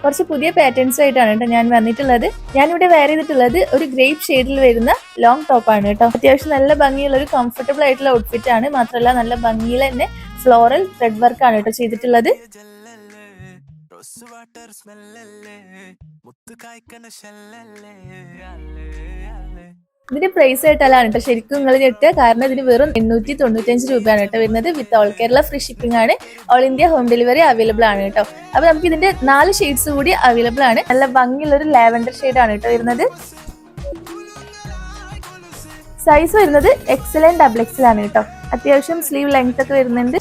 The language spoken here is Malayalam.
കുറച്ച് പുതിയ പാറ്റേൺസ് ആയിട്ടാണ് കേട്ടോ ഞാൻ വന്നിട്ടുള്ളത്. ഞാനിവിടെ വെയർ ചെയ്തിട്ടുള്ളത് ഒരു ഗ്രേപ്പ് ഷെയ്ഡിൽ വരുന്ന ലോങ് ടോപ്പാണ് കേട്ടോ. അത്യാവശ്യം നല്ല ഭംഗിയുള്ള ഒരു കംഫർട്ടബിൾ ആയിട്ടുള്ള ഔട്ട്ഫിറ്റ് ആണ്. മാത്രമല്ല നല്ല ഭംഗിയിൽ തന്നെ ഫ്ലോറൽ ത്രെഡ് വർക്ക് ആണ് കേട്ടോ ചെയ്തിട്ടുള്ളത്. ഇതിന്റെ പ്രൈസ് ആയിട്ടല്ലാണ് കേട്ടോ ശരിക്കും നിങ്ങൾ ഞെട്ടുക. കാരണം ഇതിന് വെറും 895 രൂപയാണ് കേട്ടോ വരുന്നത്. With all Kerala free shipping ആണ്. All India home delivery available ആണ് കേട്ടോ. അപ്പൊ നമുക്ക് ഇതിന്റെ 4 ഷെയ്ഡ്സ് കൂടി അവൈലബിൾ ആണ്. നല്ല ഭംഗിയുള്ള ഒരു ലാവൻഡർ ഷെയ്ഡ് ആണ് കേട്ടോ വരുന്നത്. സൈസ് വരുന്നത് XL ആൻഡ് XXL ആണ് കേട്ടോ. അത്യാവശ്യം സ്ലീവ് ലെങ്ത് ഒക്കെ വരുന്നുണ്ട്.